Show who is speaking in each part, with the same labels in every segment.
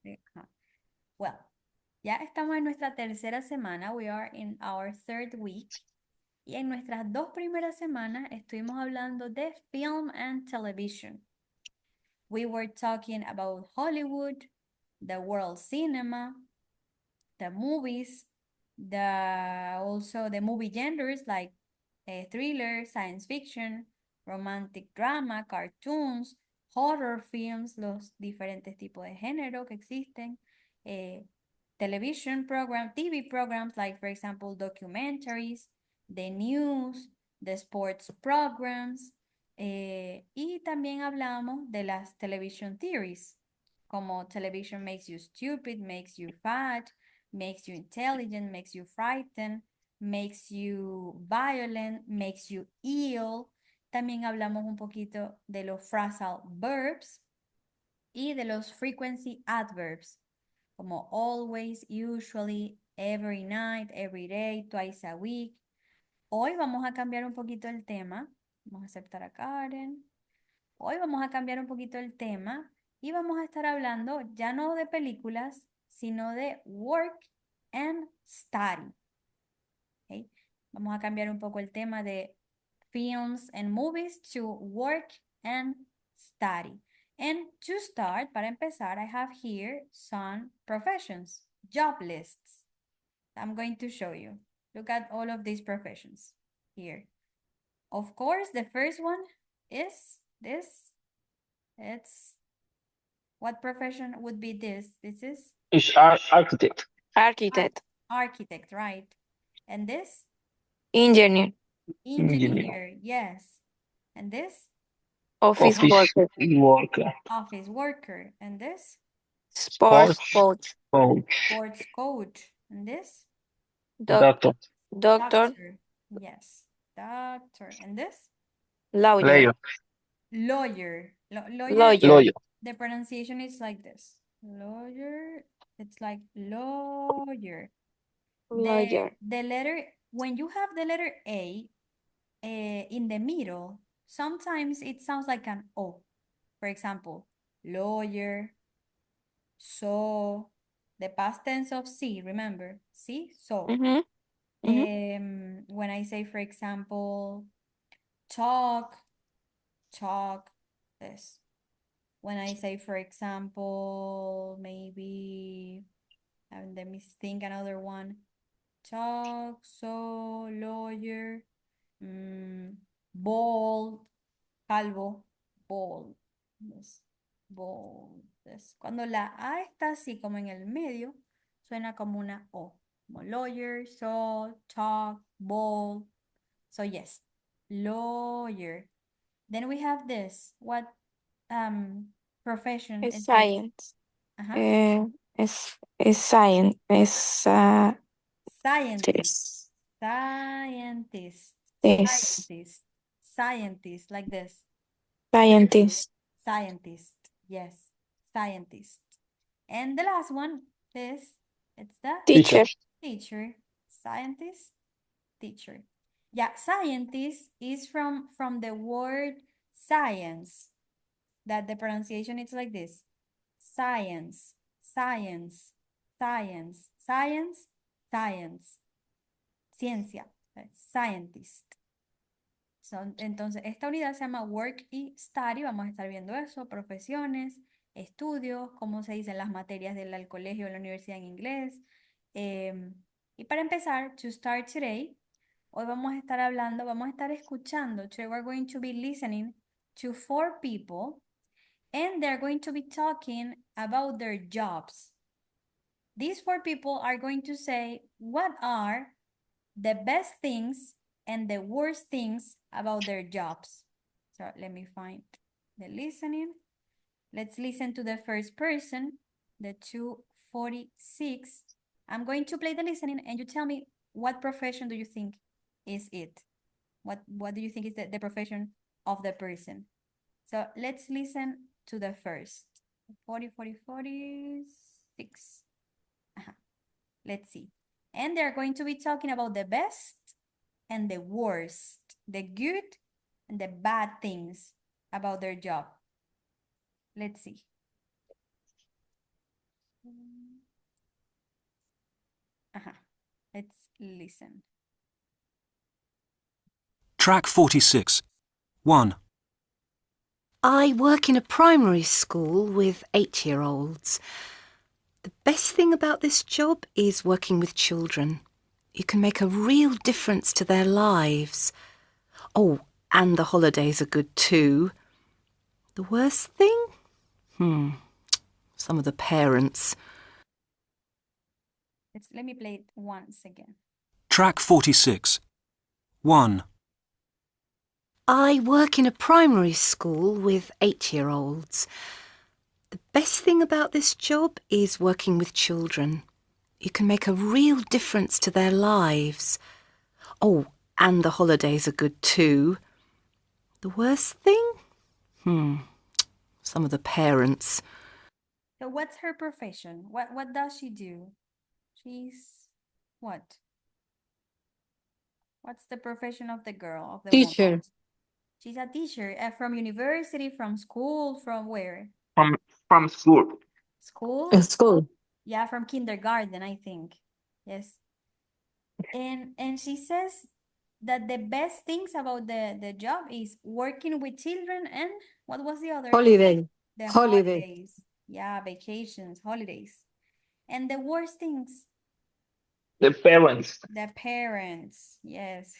Speaker 1: Ajá. Well, ya estamos en nuestra tercera semana. We are in our third week. Y en nuestras dos primeras semanas estuvimos hablando de film and television. We were talking about Hollywood, the world cinema, the movies, also the movie genders like thriller, science fiction, romantic drama, cartoons, horror films, los diferentes tipos de género que existen, television program, TV programs like, for example, documentaries, the news, the sports programs, y también hablamos de las television theories, como television makes you stupid, makes you fat, makes you intelligent, makes you frightened, makes you violent, makes you ill. También hablamos un poquito de los phrasal verbs y de los frequency adverbs, como always, usually, every night, every day, twice a week. Hoy vamos a cambiar un poquito el tema. Vamos a aceptar a Karen. Hoy vamos a cambiar un poquito el tema y vamos a estar hablando ya no de películas, sino de work and study. ¿Okay? Vamos a cambiar un poco el tema de films and movies to work and study. And to start, para empezar, I have here some professions, job lists. I'm going to show you. Look at all of these professions here. Of course, the first one is this. It's what profession would be this? This is
Speaker 2: Is architect.
Speaker 3: Architect,
Speaker 1: architect, right? And this?
Speaker 3: engineer,
Speaker 1: Engineer, yes. And this?
Speaker 3: office
Speaker 2: Office
Speaker 3: worker,
Speaker 2: worker.
Speaker 1: Office worker. And this?
Speaker 3: sports
Speaker 2: Sports
Speaker 3: coach,
Speaker 2: coach.
Speaker 1: Sports coach. And this?
Speaker 3: doc
Speaker 2: Doctor.
Speaker 3: doctor,
Speaker 1: Doctor. Yes. Doctor. And this?
Speaker 3: lawyer,
Speaker 2: Lawyer.
Speaker 1: Lawyer. Lawyer,
Speaker 3: lawyer,
Speaker 2: Lawyer.
Speaker 1: the pronunciation is like this. Lawyer, it's like lawyer.
Speaker 3: lawyer.
Speaker 1: The letter, when you have the letter A in the middle, sometimes it sounds like an O. For example, lawyer, so, the past tense of see, remember? See, so.
Speaker 3: Mm-hmm.
Speaker 1: When I say, for example, talk, this. When I say, for example, maybe, let me think another one. Talk, so, lawyer, bald, calvo, bald. Yes. Bald. Yes. Cuando la A está así como en el medio, suena como una O. Como lawyer, so, talk, bald. So yes, lawyer. Then we have this. What profession
Speaker 3: Es
Speaker 1: is this?
Speaker 3: science,
Speaker 1: Uh-huh.
Speaker 3: es science, es
Speaker 1: Scientist. Scientist.
Speaker 3: es
Speaker 1: Scientist. Scientist, like this.
Speaker 3: scientist,
Speaker 1: Scientist. Yes, scientist. And the last one is, it's the
Speaker 3: teacher,
Speaker 1: teacher. Scientist, teacher. Yeah, scientist is from the word science. That the pronunciation is like this. Science, science, science, science, science. Ciencia, scientist. Entonces, esta unidad se llama Work y Study. Vamos a estar viendo eso, profesiones, estudios, cómo se dicen las materias del colegio o la universidad en inglés. Y para empezar, to start today, hoy vamos a estar hablando, vamos a estar escuchando. Today we're going to be listening to 4 people and they're going to be talking about their jobs. These 4 people are going to say what are the best things and the worst things about their jobs. So let me find the listening. Let's listen to the first person, the 246. I'm going to play the listening and you tell me what profession do you think is it? What do you think is the profession of the person? So let's listen to the first. 46. Let's see. And they're going to be talking about the best and the worst, the good and the bad things about their job. Let's see. Uh-huh. Let's listen.
Speaker 4: Track 46. 1.
Speaker 5: I work in a primary school with 8-year-olds. The best thing about this job is working with children. You can make a real difference to their lives. Oh, and the holidays are good too. The worst thing? Some of the parents.
Speaker 1: Let me play it once again.
Speaker 4: Track 46. 1.
Speaker 5: I work in a primary school with 8-year-olds. The best thing about this job is working with children. You can make a real difference to their lives. Oh, and the holidays are good too. The worst thing? Some of the parents.
Speaker 1: So what's her profession? What does she do? She's what? What's the profession of the girl, of the woman?
Speaker 3: Teacher.
Speaker 1: She's a teacher from university, from school, from where?
Speaker 2: From school.
Speaker 1: School?
Speaker 3: School.
Speaker 1: Yeah, from kindergarten, I think. Yes. And she says that the best things about the job is working with children and what was the other?
Speaker 3: Holiday.
Speaker 1: The
Speaker 3: Holiday.
Speaker 1: holidays. Yeah, vacations, holidays. And the worst things?
Speaker 2: The parents.
Speaker 1: The parents, yes.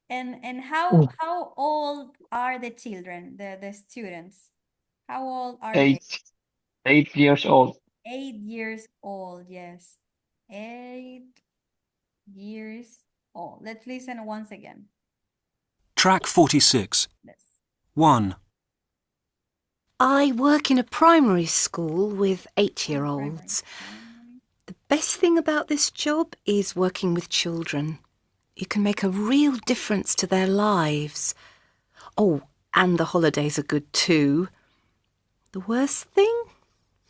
Speaker 1: And how old are the children, the students? How old are they?
Speaker 2: 8 years old.
Speaker 1: 8 years old, yes. 8 years old. Let's listen once again.
Speaker 4: Track 46.
Speaker 1: Yes.
Speaker 4: 1.
Speaker 5: I work in a primary school with 8-year-olds. The best thing about this job is working with children. You can make a real difference to their lives. Oh, and the holidays are good too. The worst thing?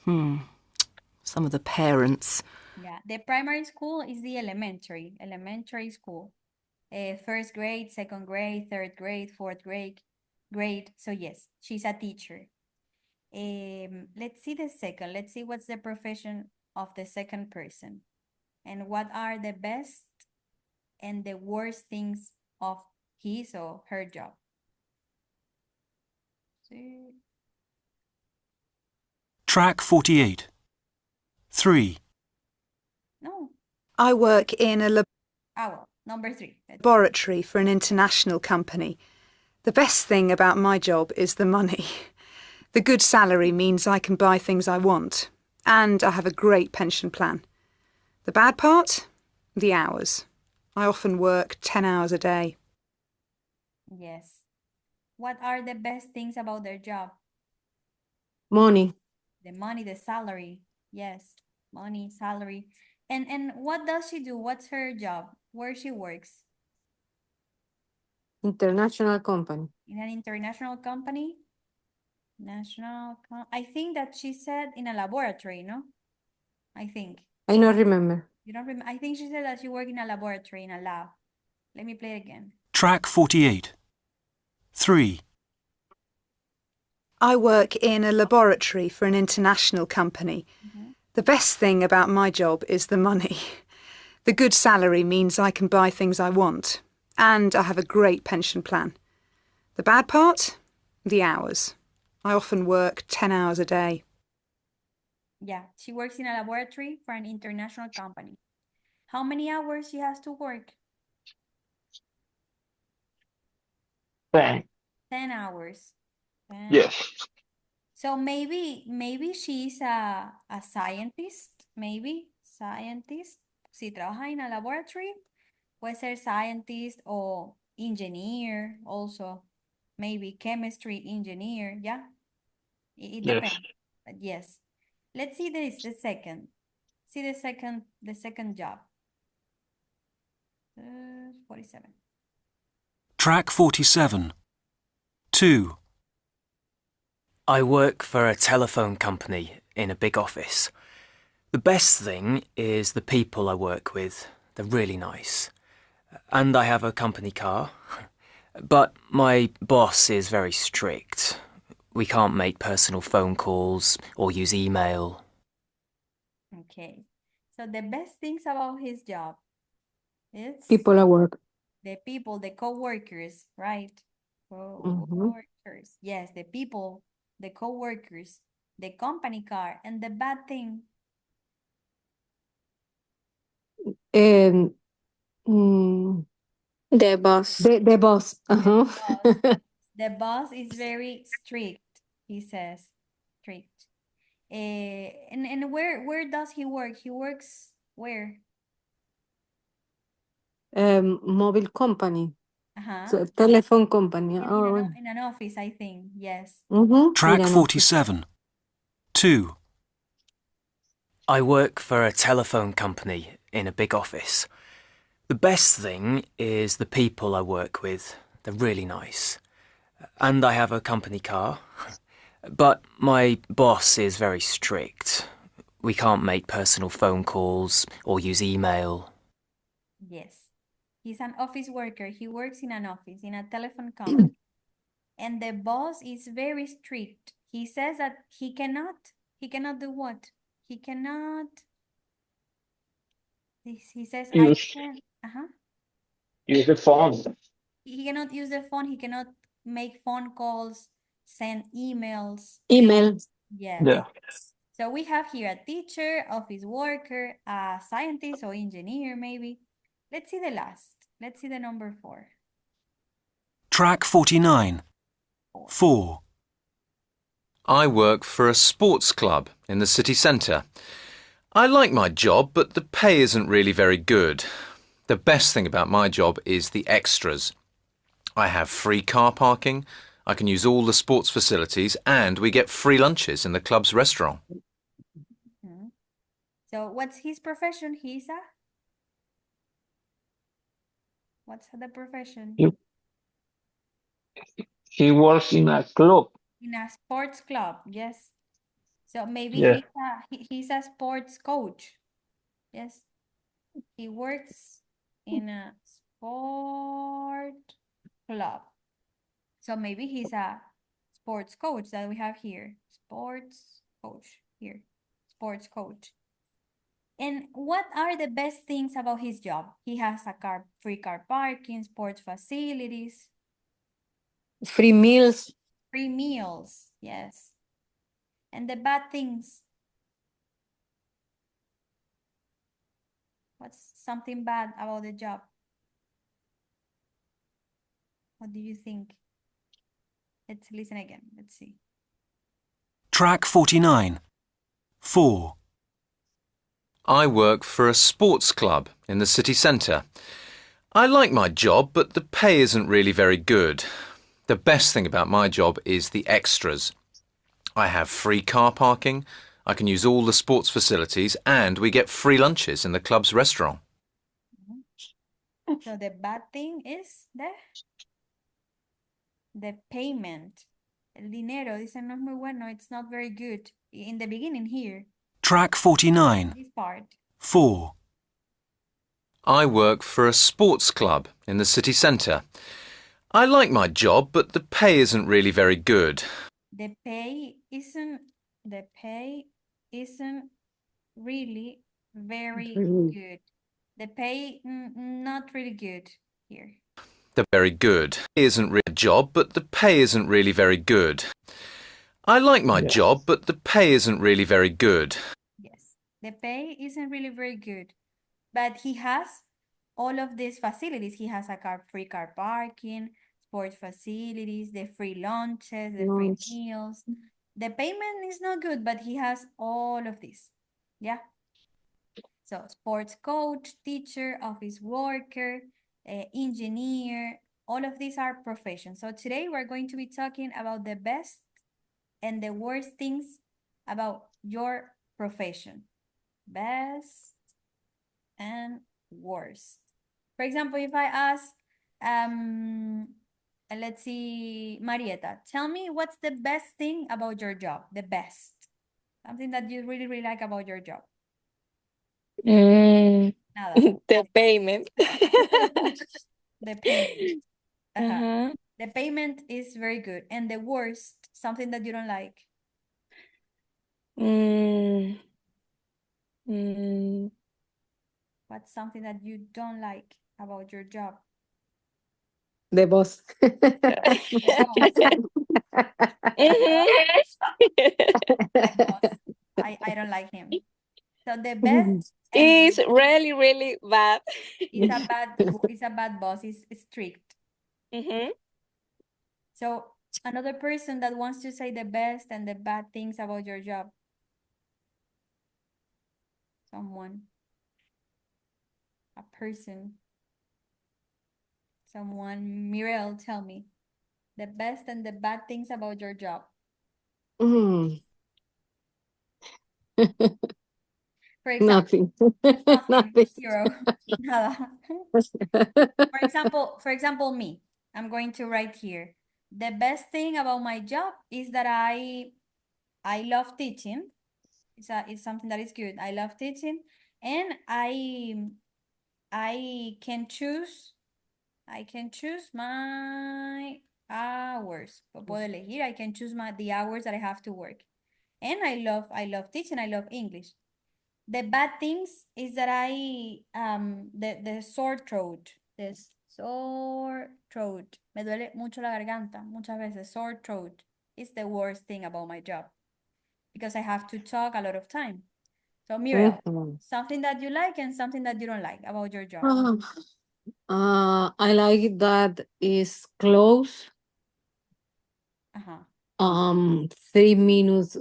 Speaker 5: Some of the parents.
Speaker 1: Yeah, the primary school is the elementary school. First grade, second grade, third grade, fourth grade. So yes, she's a teacher. Let's see the second. Let's see what's the profession of the second person. And what are the best and the worst things of his or her job. See.
Speaker 4: Track 48. 3.
Speaker 1: No.
Speaker 6: I work in a
Speaker 1: Well, number 3.
Speaker 6: laboratory for an international company. The best thing about my job is the money. The good salary means I can buy things I want, and I have a great pension plan. The bad part? The hours. I often work 10 hours a day.
Speaker 1: Yes. What are the best things about their job?
Speaker 3: Money.
Speaker 1: The money, the salary. Yes, money, salary. And what does she do? What's her job? Where she works?
Speaker 3: International company.
Speaker 1: In an international company? I think that she said in a laboratory, no? I think.
Speaker 3: I don't remember.
Speaker 1: You don't remember? I think she said that she worked in a laboratory, in a lab. Let me play it again.
Speaker 4: Track 48. 3.
Speaker 6: I work in a laboratory for an international company. The best thing about my job is the money. The good salary means I can buy things I want, and I have a great pension plan. The bad part? The hours. I often work 10 hours a day.
Speaker 1: Yeah, she works in a laboratory for an international company. How many hours she has to work?
Speaker 2: 10.
Speaker 1: 10 hours. 10.
Speaker 2: Yes.
Speaker 1: So maybe she's a scientist, maybe scientist. Si trabaja en a laboratory, puede ser scientist or engineer also. Maybe chemistry engineer, yeah. It
Speaker 2: Yes.
Speaker 1: depends. But yes. Let's see this, the second. See the second job. 47.
Speaker 4: Track 47. 2.
Speaker 7: I work for a telephone company in a big office. The best thing is the people I work with. They're really nice. And I have a company car. But my boss is very strict. We can't make personal phone calls or use email.
Speaker 1: Okay. So the best things about his job is
Speaker 3: People at work.
Speaker 1: the people, the co-workers, right?
Speaker 3: Mhm.
Speaker 1: Co-workers. Yes, the people, the co-workers, the company car, and the bad thing.
Speaker 3: Um, mm,
Speaker 8: The boss.
Speaker 3: the boss. Uh-huh.
Speaker 1: The boss is very strict, he says. Strict. And where does he work? He works where?
Speaker 3: Mobile company.
Speaker 1: Uh-huh.
Speaker 3: So telephone company. Oh,
Speaker 1: In an office, I think. Yes.
Speaker 4: Track
Speaker 3: in an office.
Speaker 4: 47. 2.
Speaker 7: I work for a telephone company in a big office. The best thing is the people I work with. They're really nice. And I have a company car. But my boss is very strict. We can't make personal phone calls or use email.
Speaker 1: Yes. He's an office worker. He works in an office, in a telephone company. And the boss is very strict. He says that he cannot do what? He cannot, he says, I
Speaker 2: Use
Speaker 1: can,
Speaker 2: use the phone.
Speaker 1: he cannot use the phone. He cannot make phone calls, send emails.
Speaker 3: Email.
Speaker 1: Yes.
Speaker 2: Yeah.
Speaker 1: So we have here a teacher, office worker, a scientist or engineer, maybe. Let's see the last. Let's see the number 4.
Speaker 4: Track 49. 4.
Speaker 9: I work for a sports club in the city centre. I like my job, but the pay isn't really very good. The best thing about my job is the extras. I have free car parking, I can use all the sports facilities, and we get free lunches in the club's restaurant.
Speaker 1: So what's his profession? What's the profession?
Speaker 2: He works in a club.
Speaker 1: In a sports club, yes. So maybe
Speaker 2: Yeah.
Speaker 1: he's a sports coach. Yes. He works in a sport club. So maybe he's a sports coach that we have here. Sports coach here. Sports coach. And what are the best things about his job? He has a free car parking, sports facilities,
Speaker 3: Free meals.
Speaker 1: free meals, yes. And the bad things. What's something bad about the job? What do you think? Let's listen again. Let's see.
Speaker 4: Track 49. 4.
Speaker 9: I work for a sports club in the city centre. I like my job, but the pay isn't really very good. The best thing about my job is the extras. I have free car parking, I can use all the sports facilities, and we get free lunches in the club's restaurant.
Speaker 1: So the bad thing is the payment. El dinero, dice, no es muy bueno, it's not very good. In the beginning here,
Speaker 4: Track 49.
Speaker 1: this part.
Speaker 4: 4.
Speaker 9: I work for a sports club in the city centre. I like my job, but the pay isn't really very good.
Speaker 1: The pay isn't really very good. The pay not really good here.
Speaker 9: The very good isn't really a job, but the pay isn't really very good. I like my job, but the pay isn't really very good.
Speaker 1: Yes, the pay isn't really very good, but he has all of these facilities. He has free car parking, sports facilities, the free lunches, the free meals. The payment is not good, but he has all of this. Yeah. So sports coach, teacher, office worker, engineer, all of these are professions. So today we're going to be talking about the best and the worst things about your profession. Best and worst. For example, if I ask, let's see, Marieta, tell me what's the best thing about your job? The best. Something that you really, really like about your job. Nada.
Speaker 8: The payment.
Speaker 1: The payment.
Speaker 8: Uh-huh.
Speaker 1: The payment is very good. And the worst, something that you don't like.
Speaker 8: Mm,
Speaker 1: What's something that you don't like about your job?
Speaker 3: The boss.
Speaker 1: The boss.
Speaker 8: mhm.
Speaker 1: My boss. I don't like him. So the best and
Speaker 8: It's really, really bad.
Speaker 1: is a bad boss. Is strict.
Speaker 8: Mhm.
Speaker 1: So another person that wants to say the best and the bad things about your job. Someone. A person. Someone. Mirel, tell me. The best and the bad things about your job.
Speaker 3: Mm,
Speaker 1: For example,
Speaker 3: nothing.
Speaker 1: nothing.
Speaker 3: Nothing.
Speaker 1: Zero. Nada. For example, me. I'm going to write here. The best thing about my job is that I love teaching. It's something that is good. I love teaching, and I can choose my hours. Puedo elegir. I can choose the hours that I have to work. And I love teaching. I love English. The bad things is that the sore throat. This sore throat. Me duele mucho la garganta. Muchas veces sore throat is the worst thing about my job because I have to talk a lot of time. So Muriel,
Speaker 3: Mhm.
Speaker 1: something that you like and something that you don't like about your job.
Speaker 3: I like that is close.
Speaker 1: Uh-huh.
Speaker 3: 3 minutes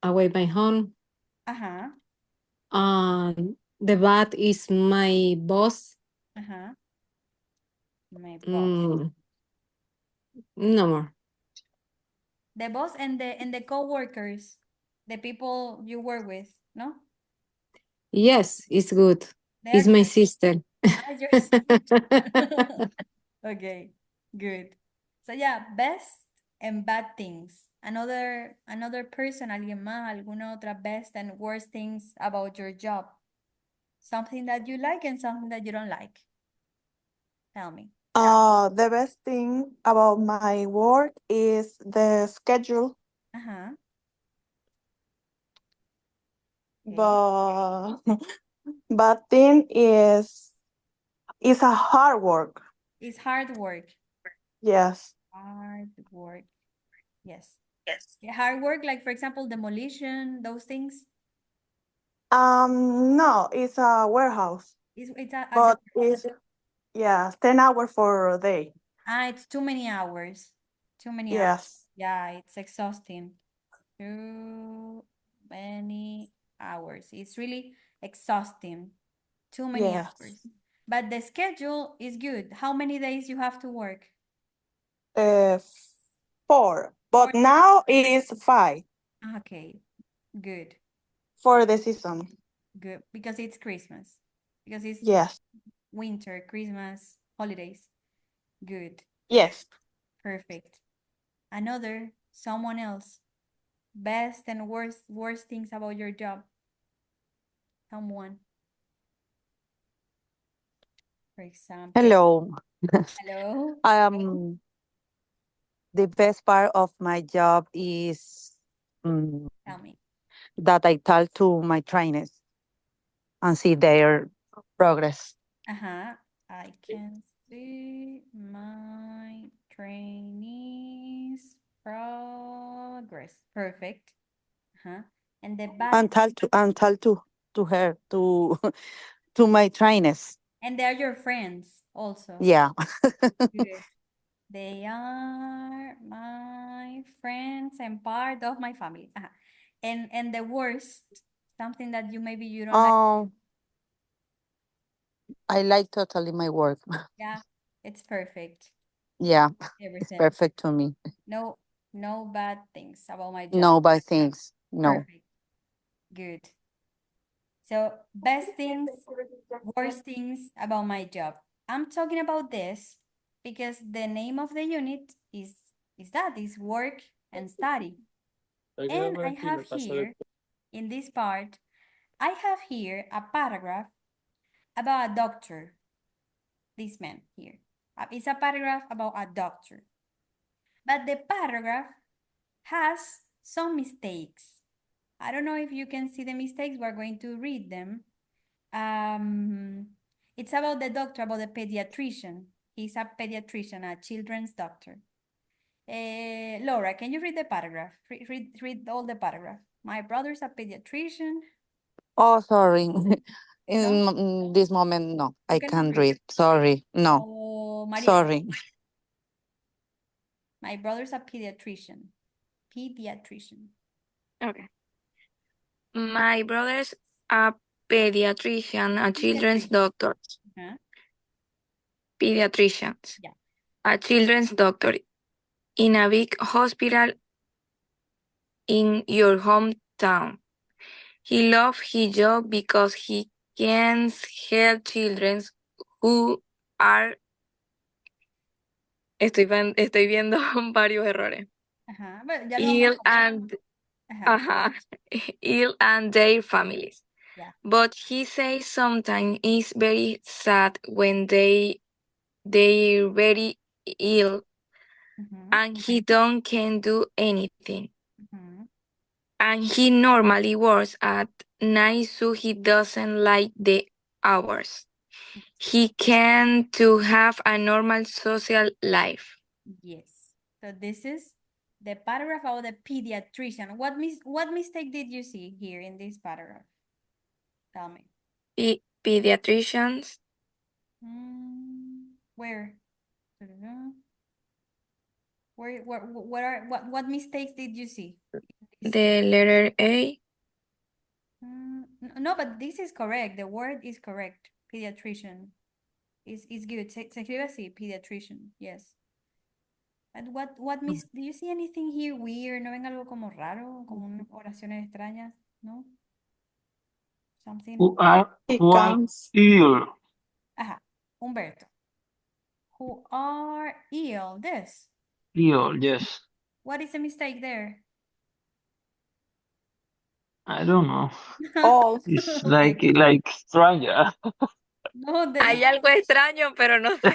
Speaker 3: away my home.
Speaker 1: Uh-huh.
Speaker 3: The bad is my boss.
Speaker 1: Uh-huh. My boss.
Speaker 3: No more.
Speaker 1: The boss and the co-workers, the people you work with, no?
Speaker 3: Yes, it's good.
Speaker 1: They're
Speaker 3: It's my
Speaker 1: good.
Speaker 3: sister.
Speaker 1: Ah, your sister. Okay, good. So yeah, best and bad things. Another person, alguien más, alguna otra best and worst things about your job. Something that you like and something that you don't like. Tell me.
Speaker 10: The best thing about my work is the schedule,
Speaker 1: Uh-huh. Okay.
Speaker 10: but bad thing is it's a hard work.
Speaker 1: It's hard work.
Speaker 10: Yes.
Speaker 1: Hard work. Yes. Yeah, hard work, like for example, demolition, those things.
Speaker 10: No, it's a warehouse,
Speaker 1: It's a
Speaker 10: but it's 10 hours for a day.
Speaker 1: it's too many hours. Too many hours.
Speaker 10: Yes.
Speaker 1: Yeah, it's exhausting. Too many hours. It's really exhausting. Too many
Speaker 10: Yes.
Speaker 1: hours. But the schedule is good. How many days you have to work?
Speaker 10: 4, but now it's 5
Speaker 1: Okay, good,
Speaker 10: for the season.
Speaker 1: good. Because it's Christmas. Because it's
Speaker 10: Yes.
Speaker 1: winter, Christmas, holidays. Good,
Speaker 10: Yes.
Speaker 1: perfect. Someone else. Best and worst things about your job. Someone. For example.
Speaker 11: Hello.
Speaker 1: Hello.
Speaker 11: The best part of my job is
Speaker 1: Tell me.
Speaker 11: that I talk to my trainers and see their progress.
Speaker 1: Uh-huh. I can see my trainees progress. Perfect. Uh-huh. And the bad
Speaker 11: And talk to her to my trainers.
Speaker 1: and they're your friends also.
Speaker 11: Yeah.
Speaker 1: Good. They are my friends and part of my family. Uh-huh. And the worst, something that maybe you don't like.
Speaker 11: I like totally my work.
Speaker 1: Yeah, it's perfect.
Speaker 11: Yeah, it's
Speaker 1: Everything.
Speaker 11: perfect to me.
Speaker 1: No bad things about my job.
Speaker 11: No bad things. No.
Speaker 1: Perfect. Good. So best things, worst things about my job. I'm talking about this because the name of the unit is work and study. And I have here, in this part, I have here a paragraph about a doctor. This man here. It's a paragraph about a doctor. But the paragraph has some mistakes I don't know if you can see the mistakes. We're going to read them. It's about the doctor, about the pediatrician. He's a pediatrician, a children's doctor. Laura, can you read the paragraph? Read all the paragraph. My brother's a pediatrician.
Speaker 11: Oh, sorry.
Speaker 1: No?
Speaker 11: This moment, no,
Speaker 1: You
Speaker 11: I
Speaker 1: cannot
Speaker 11: can't
Speaker 1: read.
Speaker 11: read. Sorry. No,
Speaker 1: Oh, Maria,
Speaker 11: sorry.
Speaker 1: my brother's a pediatrician. Pediatrician.
Speaker 8: Okay. My brother's a pediatrician, a children's
Speaker 1: Pediatrician.
Speaker 8: doctor.
Speaker 1: Uh-huh.
Speaker 8: Pediatricians.
Speaker 1: Yeah.
Speaker 8: A children's doctor in a big hospital in your hometown. He loves his job because he can help children who are... Estoy viendo varios errores.
Speaker 1: Ajá. Bueno, ya lo
Speaker 8: Ill
Speaker 1: vamos a...
Speaker 8: and
Speaker 1: Ajá.
Speaker 8: ill and their families.
Speaker 1: Yeah.
Speaker 8: But he says sometimes it's very sad when they're very ill
Speaker 1: Mhm,
Speaker 8: and he can do anything.
Speaker 1: mhm.
Speaker 8: And he normally works at night, so he doesn't like the hours. He can to have a normal social life.
Speaker 1: Yes. So this is the paragraph about the pediatrician. What mistake did you see here in this paragraph? Tell me.
Speaker 8: Pediatricians,
Speaker 1: Where? What mistakes did you see?
Speaker 8: the letter A.
Speaker 1: No, but this is correct. The word is correct. Pediatrician is good. Se escribe así, pediatrician. Yes. But do you see anything here weird? ¿No ven algo como raro? Como oraciones extrañas? ¿No? Something.
Speaker 2: Who are
Speaker 10: He
Speaker 2: one
Speaker 10: comes.
Speaker 2: ill?
Speaker 1: Ajá. Humberto. Who are ill? This.
Speaker 2: Ill, yes.
Speaker 1: What is the mistake there?
Speaker 2: I don't know.
Speaker 10: All.
Speaker 2: It's
Speaker 1: Okay.
Speaker 2: like stranger.
Speaker 1: No,
Speaker 8: Hay algo extraño, pero no sé.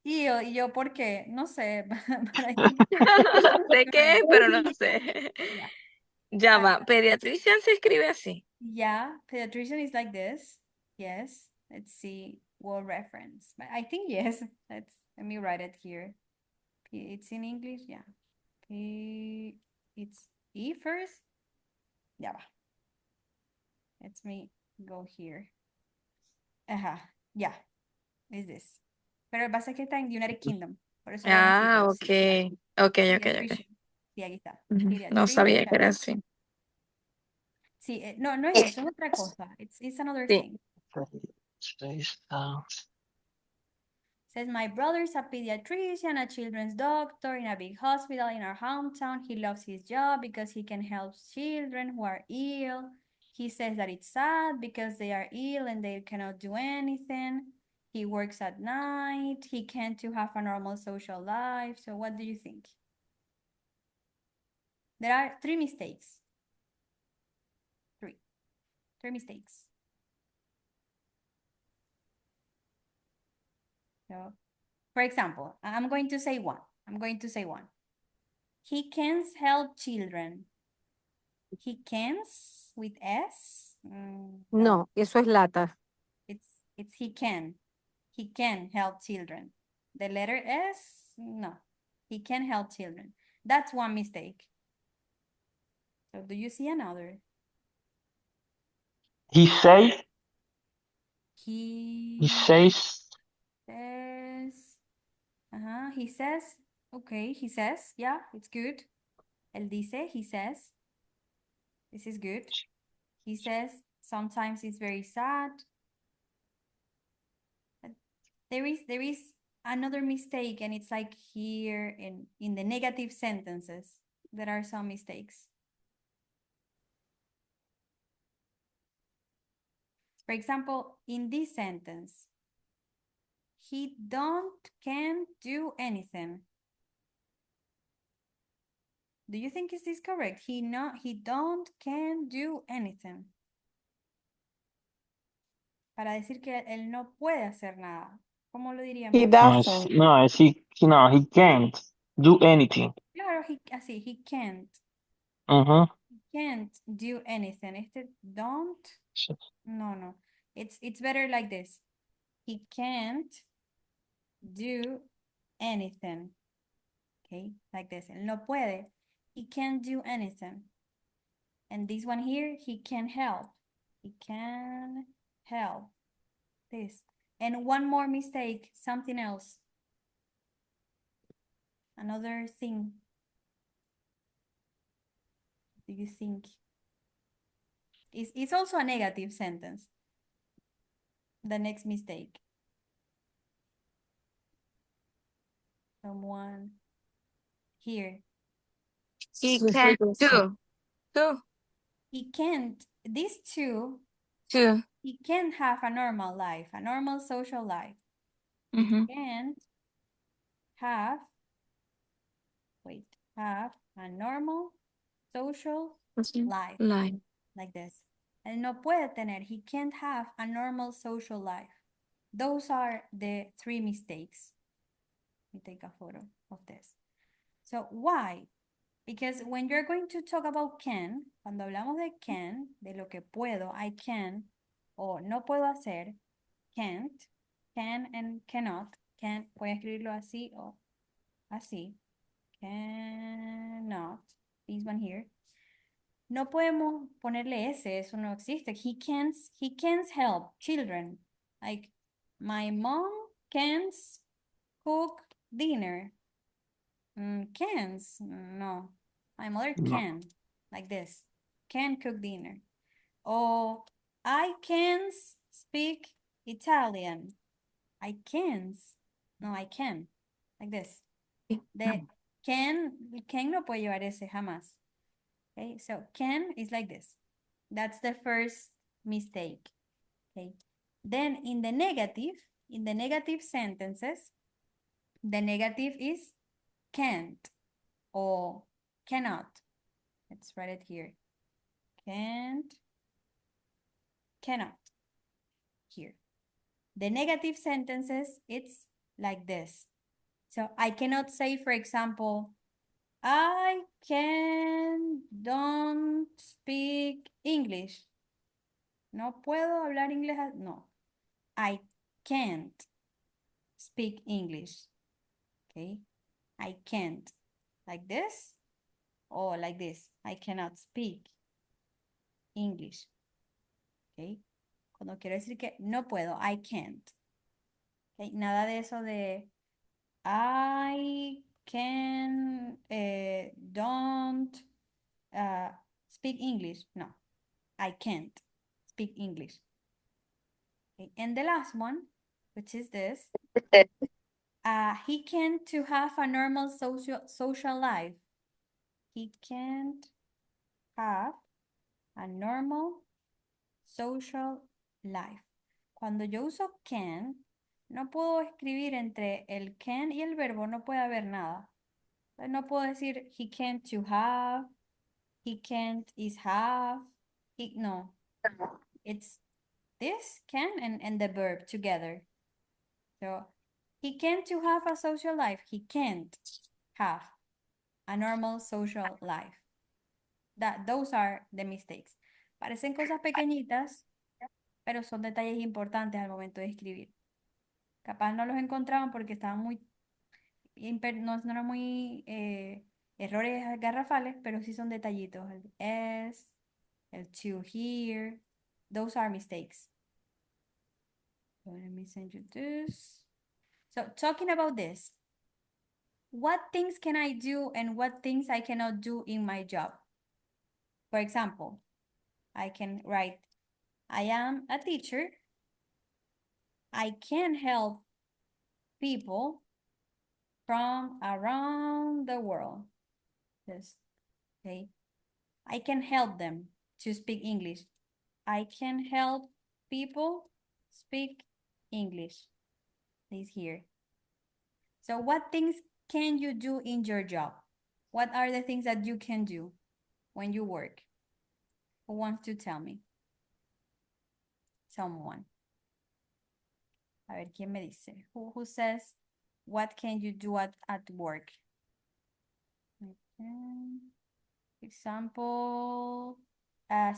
Speaker 1: Ill, y yo, ¿por qué? No sé.
Speaker 8: Sé qué es, pero no sé.
Speaker 1: Yeah.
Speaker 8: Ya va. Pediatrician se escribe así.
Speaker 1: Yeah, pediatrician is like this. Yes. Let's see. Word reference. But I think yes. Let me write it here. It's in English. Yeah. It's E first. Ya va. Let me go here. Ajá. Yeah. Is this. Pero el pasa es que está en United Kingdom. Por eso ven así, pero sí.
Speaker 8: Ok. Ok.
Speaker 1: Pediatrician. Sí, aquí está.
Speaker 8: No sabía que era
Speaker 1: Pediatrician.
Speaker 8: así.
Speaker 1: Sí, no es eso, es otra cosa. It's another
Speaker 8: Sí.
Speaker 1: thing. Says, my brother's a pediatrician, a children's doctor in a big hospital in our hometown. He loves his job because he can help children who are ill. He says that it's sad because they are ill and they cannot do anything. He works at night. He can't to have a normal social life. So what do you think? There are three mistakes. Three mistakes. So, for example, I'm going to say one. He can help children. He cans with S?
Speaker 3: No, eso es lata.
Speaker 1: It's he can. He can help children. The letter S? No. He can help children. That's one mistake. So do you see another?
Speaker 2: He says.
Speaker 1: He
Speaker 2: He says.
Speaker 1: says. He says. Okay, he says. Yeah, it's good. Él dice, he says. This is good. He says sometimes it's very sad. But there is another mistake, and it's like here in the negative sentences. There are some mistakes. For example, in this sentence, he can't do anything. Do you think is this correct? He can't do anything. Para decir que él no puede hacer nada. ¿Cómo lo diríamos?
Speaker 10: He doesn't.
Speaker 2: He can't do anything.
Speaker 1: Claro, así, he can't.
Speaker 2: Uh-huh.
Speaker 1: Can't do anything. Don't. No. It's better like this. He can't do anything. Okay, like this. Él no puede. He can't do anything. And this one here, he can help. He can help. This. And one more mistake, something else. Another thing. Do you think? It's also a negative sentence. The next mistake. Someone here.
Speaker 8: He can do.
Speaker 1: He can't. These two.
Speaker 8: Two.
Speaker 1: He can't have a normal life, a normal social life.
Speaker 8: Mm-hmm.
Speaker 1: He can't have a normal social life. Like this. Él no puede tener, he can't have a normal social life. Those are the 3 mistakes. Let me take a photo of this. So why? Because when you're going to talk about can, cuando hablamos de can, de lo que puedo, I can, o no puedo hacer, can't, can and cannot, can, puedes escribirlo así o así, cannot, this one here. No podemos ponerle ese, eso no existe. He can't help children. Like, my mom can't cook dinner. Can't, no. My mother
Speaker 2: No.
Speaker 1: can, like this. Can cook dinner. Or, I can't speak Italian. I can't. No, I can. Like this. The can no puede llevar ese jamás. Okay, so can is like this. That's the first mistake. Okay. Then in the negative sentences, the negative is can't or cannot. Let's write it here. Can't, cannot. Here. The negative sentences, it's like this. So I cannot say, for example, I don't speak English. No puedo hablar inglés. No. I can't speak English. Okay. I can't. Like this or like this. I cannot speak English. Okay. Cuando quiero decir que no puedo, I can't. Okay. Nada de eso de I can don't speak English. No, I can't speak English. Okay. And the last one, which is this, he can't to have a normal social life. He can't have a normal social life. Cuando yo uso can, no puedo escribir entre el can y el verbo, no puede haber nada. No puedo decir he can't to have, he can't is have, no. It's this can and the verb together. So he can't to have a social life. He can't have a normal social life. Those are the mistakes. Parecen cosas pequeñitas, pero son detalles importantes al momento de escribir. Capaz no los encontraban porque estaban muy, no eran muy errores garrafales, pero sí son detallitos. El S, el to here, those are mistakes. So let me send you this. So talking about this, what things can I do and what things I cannot do in my job? For example, I can write, I am a teacher. I can help people from around the world. Yes. Okay. I can help them to speak English. I can help people speak English. This here. So what things can you do in your job? What are the things that you can do when you work? Who wants to tell me? Someone. A ver, ¿quién me dice? Who says, what can you do at work? Okay. Example,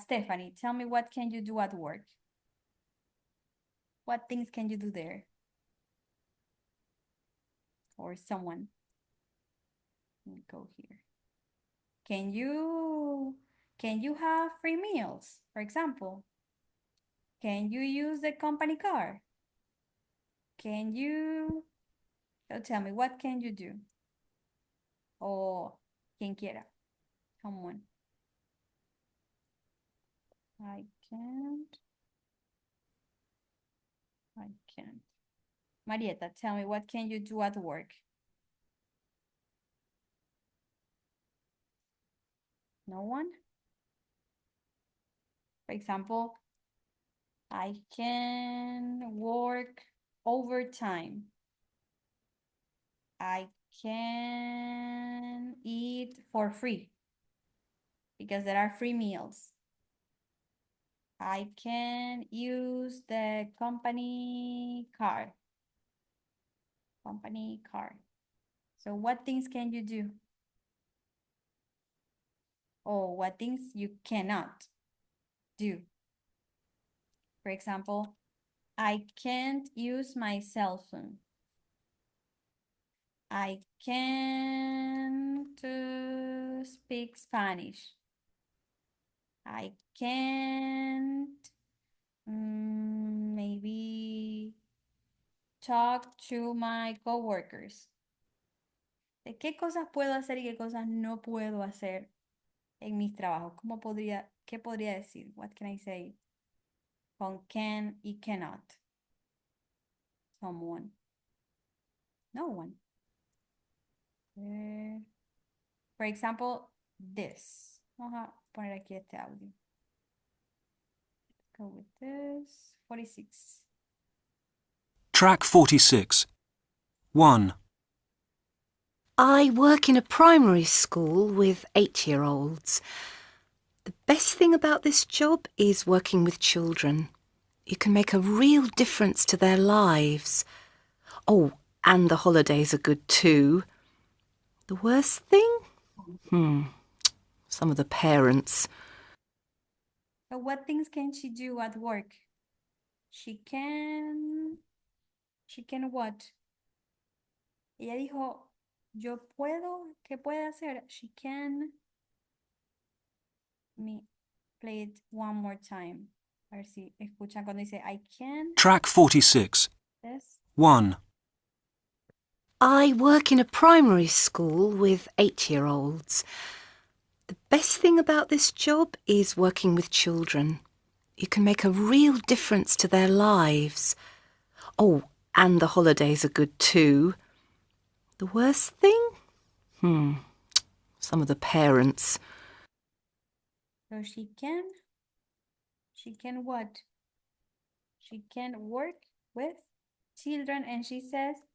Speaker 1: Stephanie, tell me what can you do at work? What things can you do there? Or someone. Let me go here. Can you have free meals, for example? Can you use the company car? Can you, so tell me, what can you do? O quien quiera, someone. I can't. Marieta, tell me, what can you do at work? No one? For example, I can work overtime. I can eat for free because there are free meals. I can use the company car. So what things can you do? Or what things you cannot do? For example, I can't use my cell phone. I can't speak Spanish. I can't maybe talk to my coworkers. ¿De qué cosas puedo hacer y qué cosas no puedo hacer en mis trabajos? ¿Qué podría decir? What can I say? Con can y cannot. Someone. No one. For example, this. Vamos a poner aquí este audio. Let's go with this. 46.
Speaker 4: Track 46. 1.
Speaker 5: I work in a primary school with 8-year-olds. The best thing about this job is working with children. You can make a real difference to their lives. Oh, and the holidays are good too. The worst thing? Some of the parents.
Speaker 1: So what things can she do at work? She can what? Ella dijo, yo puedo, ¿qué puede hacer? She can. Let me play it one more time. A ver si escuchan cuando dice I can.
Speaker 4: Track 46.
Speaker 1: Yes.
Speaker 4: 1.
Speaker 5: I work in a primary school with 8-year-olds. The best thing about this job is working with children. You can make a real difference to their lives. Oh, and the holidays are good too. The worst thing? Some of the parents.
Speaker 1: So she can what? She can work with children, and she says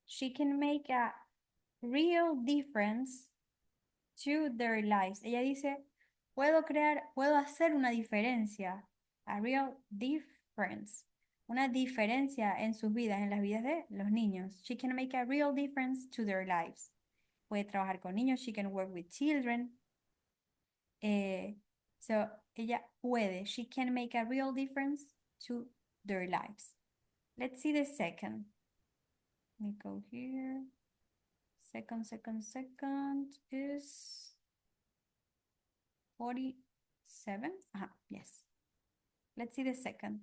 Speaker 1: she can make a real difference to their lives. Ella dice, puedo hacer una diferencia, a real difference, una diferencia en sus vidas, en las vidas de los niños. She can make a real difference to their lives. Puede trabajar con niños, she can work with children. So ella puede, she can make a real difference to their lives. Let's see the second. Let me go here. Second is 47. Yes. Let's see the second.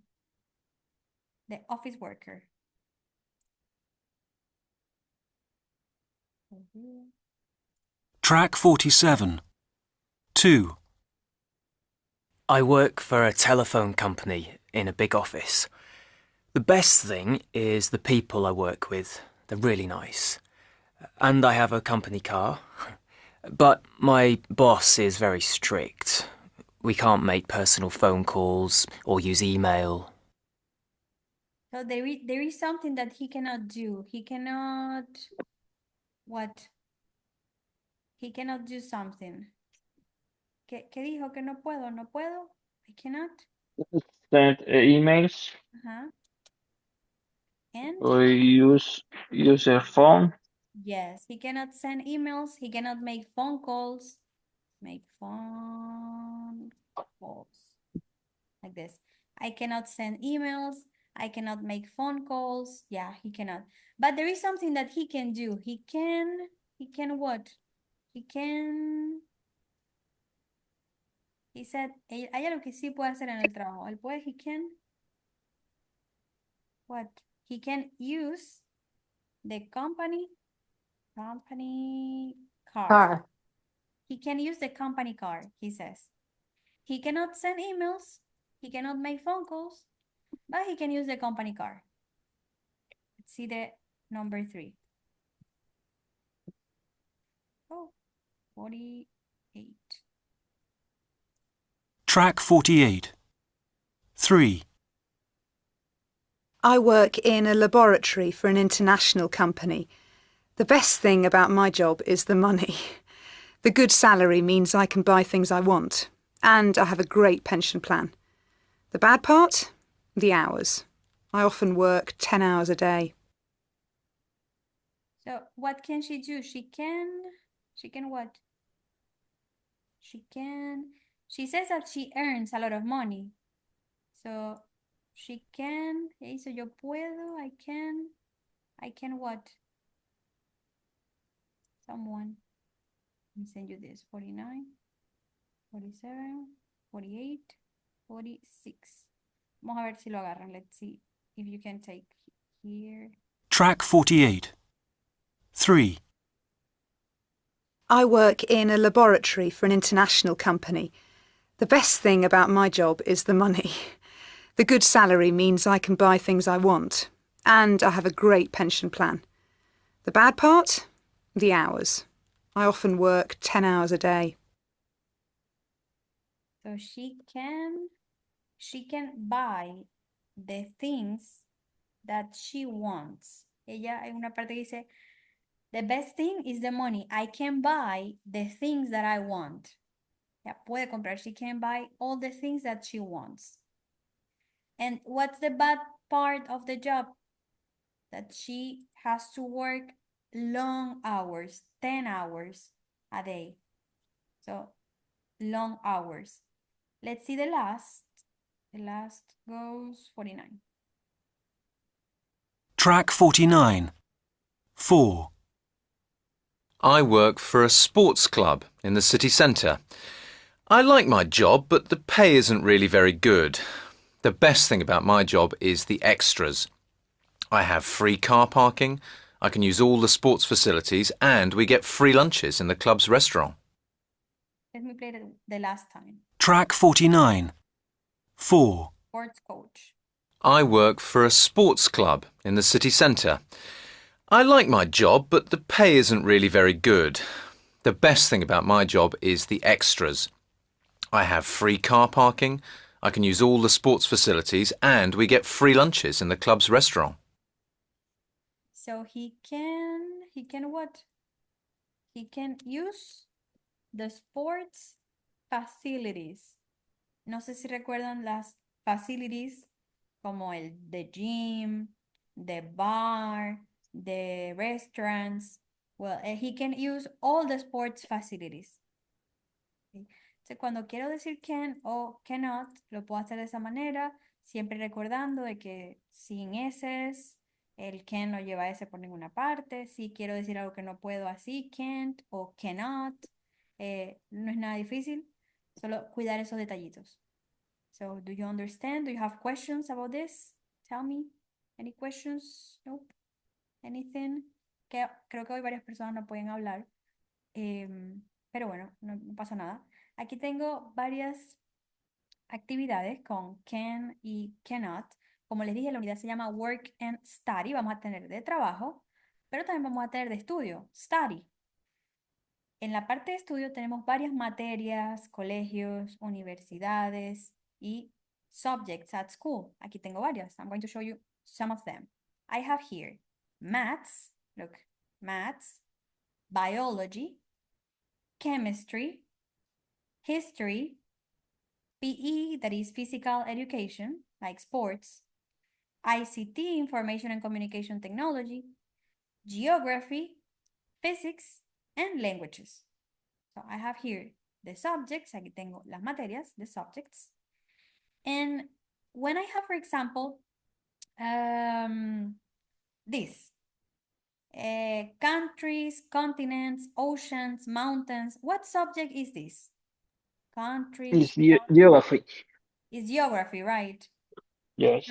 Speaker 1: The office worker.
Speaker 4: Track 47. 2.
Speaker 7: I work for a telephone company in a big office. The best thing is the people I work with. They're really nice. And I have a company car. But my boss is very strict. We can't make personal phone calls or use email.
Speaker 1: So there is something that he cannot do. He cannot, what? He cannot do something. ¿Qué dijo? Que no puedo. I cannot.
Speaker 2: Send emails
Speaker 1: And?
Speaker 2: or use a phone.
Speaker 1: Yes, he cannot send emails. He cannot make phone calls. make phone calls. Like this. I cannot send emails. I cannot make phone calls. Yeah, he cannot. But there is something that he can do. He can what? He said, hay algo que sí puede hacer en el trabajo. Él puede, he can, what? He can use the company car.
Speaker 3: Car.
Speaker 1: He can use the company car, he says. He cannot send emails. He cannot make phone calls, but he can use the company car. Let's see the number 3. Oh, 48.
Speaker 4: Track 48. 3.
Speaker 6: I work in a laboratory for an international company. The best thing about my job is the money. The good salary means I can buy things I want, and I have a great pension plan. The bad part? The hours. I often work 10 hours a day.
Speaker 1: So what can she do? She can what? She says that she earns a lot of money. So she can, okay, so yo puedo, I can what? Someone. Let me send you this, 49, 47, 48, 46. Vamos a ver si lo agarran. Let's see if you can take here.
Speaker 4: Track 48. 3.
Speaker 6: I work in a laboratory for an international company. The best thing about my job is the money. The good salary means I can buy things I want, and I have a great pension plan. The bad part? The hours. I often work 10 hours a day.
Speaker 1: So she can buy the things that she wants. Ella, hay una parte que dice, the best thing is the money. I can buy the things that I want. Ya puede comprar. She can buy all the things that she wants. And what's the bad part of the job? That she has to work long hours, 10 hours a day. So long hours. Let's see the last. The last goes 49.
Speaker 4: Track 49. 4.
Speaker 9: I work for a sports club in the city centre. I like my job, but the pay isn't really very good. The best thing about my job is the extras. I have free car parking, I can use all the sports facilities, and we get free lunches in the club's restaurant.
Speaker 1: Let me play the last time.
Speaker 4: Track 49. 4.
Speaker 1: Sports coach.
Speaker 9: I work for a sports club in the city centre. I like my job, but the pay isn't really very good. The best thing about my job is the extras. I have free car parking, I can use all the sports facilities, and we get free lunches in the club's restaurant.
Speaker 1: So he can what? He can use the sports facilities. No sé si recuerdan las facilities como the gym, the bar, the restaurants. Well, he can use all the sports facilities. Okay. Entonces, cuando quiero decir can o cannot, lo puedo hacer de esa manera, siempre recordando de que sin S, el can no lleva S por ninguna parte. Si quiero decir algo que no puedo así, can't o cannot, no es nada difícil, solo cuidar esos detallitos. So, do you understand? Do you have questions about this? Tell me. Any questions? Nope. Anything? Creo que hoy varias personas no pueden hablar. Pero bueno, no pasa nada. Aquí tengo varias actividades con can y cannot. Como les dije, la unidad se llama Work and Study. Vamos a tener de trabajo, pero también vamos a tener de estudio, study. En la parte de estudio tenemos varias materias, colegios, universidades y subjects at school. Aquí tengo varias. I'm going to show you some of them. I have here maths, look, maths, biology, chemistry, history, PE, that is physical education, like sports, ICT, information and communication technology, geography, physics, and languages. So I have here the subjects. Aquí tengo las materias, the subjects. And when I have, for example, this, countries, continents, oceans, mountains, what subject is this? Countries,
Speaker 2: Geography.
Speaker 1: is geography, right?
Speaker 2: Yes.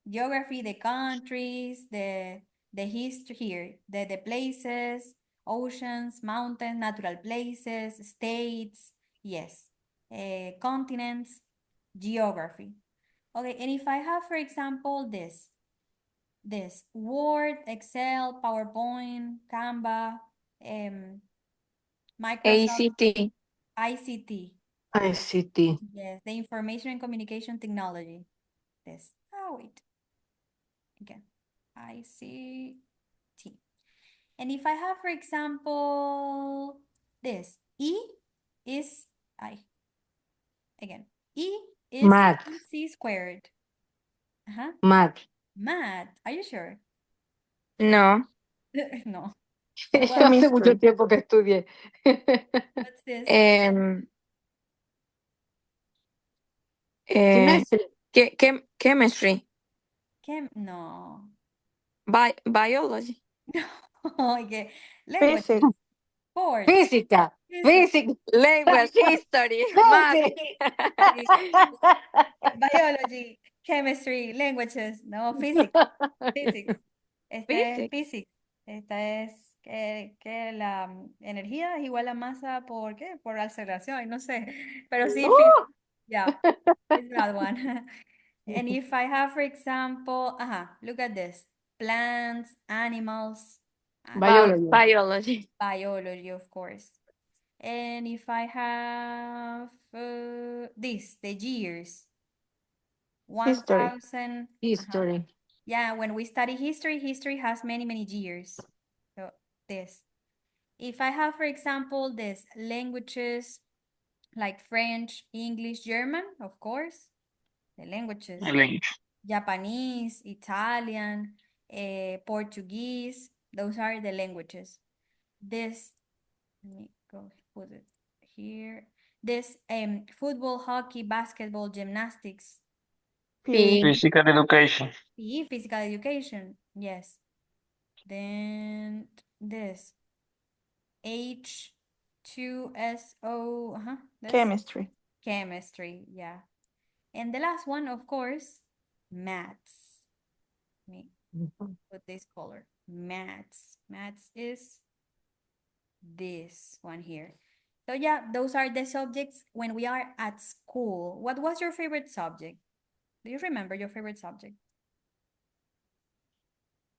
Speaker 1: Geography, the countries, the history here, the places, oceans, mountains, natural places, states, yes. Continents, geography. Okay, and if I have, for example, this Word, Excel, PowerPoint, Canva, Microsoft,
Speaker 8: ACT.
Speaker 1: ICT.
Speaker 3: ICT.
Speaker 1: Yes, the information and communication technology. This. Oh, wait. Again, ICT. And if I have, for example, this, E is again, E is
Speaker 3: Math.
Speaker 1: C squared.
Speaker 3: Math.
Speaker 1: Math. Are you sure?
Speaker 8: No.
Speaker 1: No.
Speaker 3: Yo hace mucho tiempo que estudié.
Speaker 1: What's this?
Speaker 8: Chemistry.
Speaker 1: No.
Speaker 8: Biology.
Speaker 1: Okay. Language.
Speaker 10: Physics.
Speaker 1: Sports.
Speaker 3: Física. Física.
Speaker 8: Language, history, math.
Speaker 1: Biology, chemistry, languages. No, physics. Physics. Esta es physics. Esta es que la energía es igual a masa por ¿qué? Por aceleración, no sé. Pero sí, physics. Yeah, it's that one. And if I have, for example, look at this. Plants, animals.
Speaker 3: Biology.
Speaker 1: Biology, of course. And if I have this, the years.
Speaker 10: History.
Speaker 1: 1000.
Speaker 3: History.
Speaker 1: Yeah, when we study history, history has many, many years. So this. If I have, for example, this languages like French, English, German, of course, the languages.
Speaker 2: Language.
Speaker 1: Japanese, Italian, Portuguese, those are the languages. This, let me go put it here. This football, hockey, basketball, gymnastics.
Speaker 2: Physical education.
Speaker 1: PE, physical education, yes. Then this H2SO,
Speaker 10: Chemistry.
Speaker 1: Chemistry, yeah. And the last one, of course, maths. Let me put this color. Maths. Maths is this one here. So yeah, those are the subjects when we are at school. What was your favorite subject? Do you remember your favorite subject?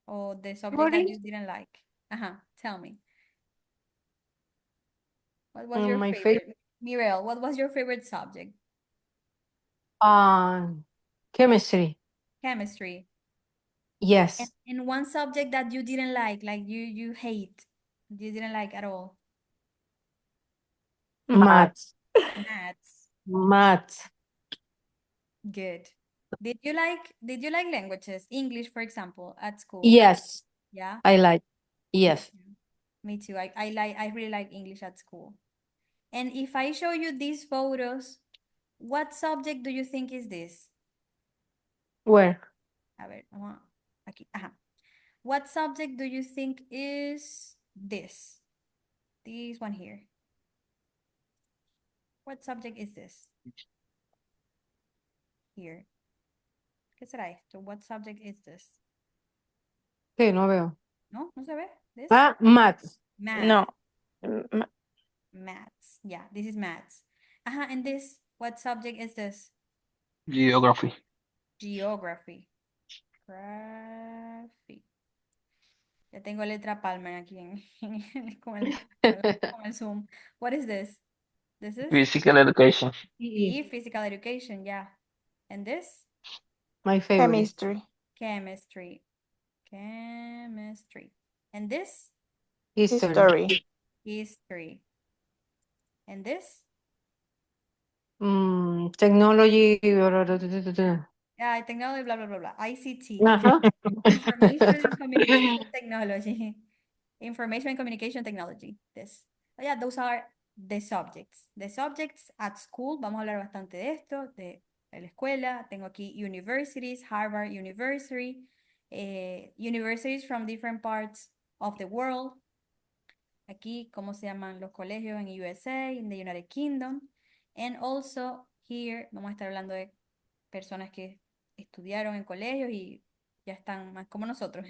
Speaker 1: Or the subject that you didn't like? Tell me. What was your
Speaker 3: My
Speaker 1: favorite? Mirel, what was your favorite subject?
Speaker 3: Chemistry.
Speaker 1: Chemistry.
Speaker 3: Yes.
Speaker 1: And one subject that you didn't like you hate, you didn't like at all.
Speaker 3: Maths.
Speaker 1: Maths. Good. Did you like languages? English, for example, at school?
Speaker 3: Yes.
Speaker 1: Yeah.
Speaker 3: I like. Yes.
Speaker 1: Me too. I really like English at school. And if I show you these photos, what subject do you think is this?
Speaker 3: Where?
Speaker 1: A ver, aquí. What subject do you think is this? This one here. What subject is this? Here. ¿Qué será esto? What subject is this?
Speaker 3: Sí, no veo.
Speaker 1: ¿No? ¿No se ve? This?
Speaker 3: Maths.
Speaker 8: No.
Speaker 1: Maths. Yeah, this is maths. And this, what subject is this?
Speaker 2: Geography.
Speaker 1: Geography. Ya tengo letra Palmer aquí con el Zoom. What is this? This is
Speaker 2: Physical education.
Speaker 1: PE, physical education, yeah. And this?
Speaker 3: My favorite.
Speaker 10: Chemistry.
Speaker 1: Chemistry. And this?
Speaker 10: History.
Speaker 1: And this?
Speaker 3: Technology.
Speaker 1: Yeah, technology, blah, blah, blah, blah. ICT. Information and communication technology. Information and communication technology. This. Oh, yeah, those are the subjects. The subjects at school, vamos a hablar bastante de esto, de la escuela. Tengo aquí universities, Harvard University, universities from different parts of the world. Aquí, cómo se llaman los colegios en USA, in the United Kingdom. And also here, vamos a estar hablando de personas que estudiaron en colegios y ya están más como nosotros,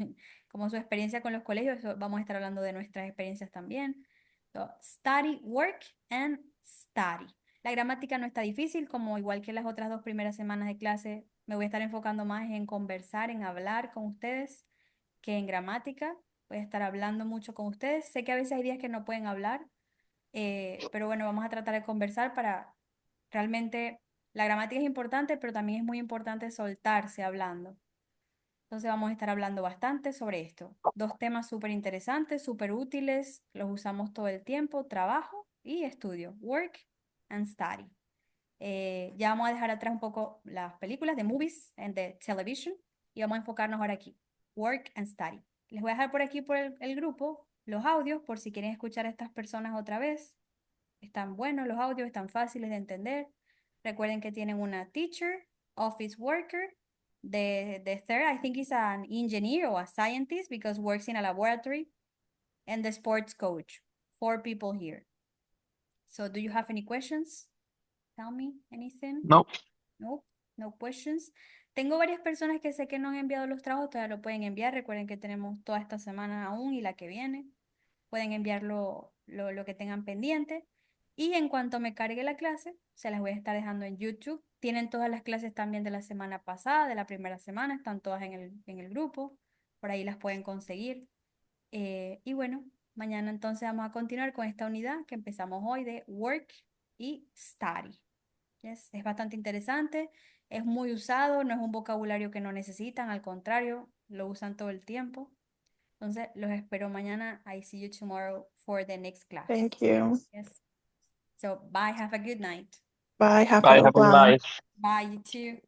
Speaker 1: como su experiencia con los colegios. Vamos a estar hablando de nuestras experiencias también. So, study, work, and study. La gramática no está difícil, como igual que las otras 2 primeras semanas de clase, me voy a estar enfocando más en conversar, en hablar con ustedes, que en gramática. Voy a estar hablando mucho con ustedes. Sé que a veces hay días que no pueden hablar, pero bueno, vamos a tratar de conversar para realmente, la gramática es importante, pero también es muy importante soltarse hablando. Entonces vamos a estar hablando bastante sobre esto. 2 temas súper interesantes, súper útiles, los usamos todo el tiempo, trabajo y estudio, work and study. Ya vamos a dejar atrás un poco las películas de movies and the television y vamos a enfocarnos ahora aquí, work and study. Les voy a dejar por aquí por el grupo los audios por si quieren escuchar a estas personas otra vez. Están buenos los audios, están fáciles de entender. Recuerden que tienen una teacher, office worker, the third, I think is an engineer or a scientist because works in a laboratory, and the sports coach. 4 people here. So do you have any questions? Tell me anything.
Speaker 2: No.
Speaker 1: No, no questions. Tengo varias personas que sé que no han enviado los trabajos, todavía lo pueden enviar. Recuerden que tenemos toda esta semana aún y la que viene. Pueden enviarlo lo que tengan pendiente. Y en cuanto me cargue la clase, se las voy a estar dejando en YouTube. Tienen todas las clases también de la semana pasada, de la primera semana, están todas en el grupo. Por ahí las pueden conseguir. Y bueno, mañana entonces vamos a continuar con esta unidad que empezamos hoy de Work y Study. Yes, es bastante interesante, es muy usado, no es un vocabulario que no necesitan, al contrario, lo usan todo el tiempo. Entonces, los espero mañana. I see you tomorrow for the next class.
Speaker 10: Thank you.
Speaker 1: Yes. So, bye, have a good night.
Speaker 10: Bye. Have
Speaker 2: Bye,
Speaker 10: a
Speaker 2: have
Speaker 10: good
Speaker 2: a
Speaker 10: one.
Speaker 2: night.
Speaker 1: Bye, you too.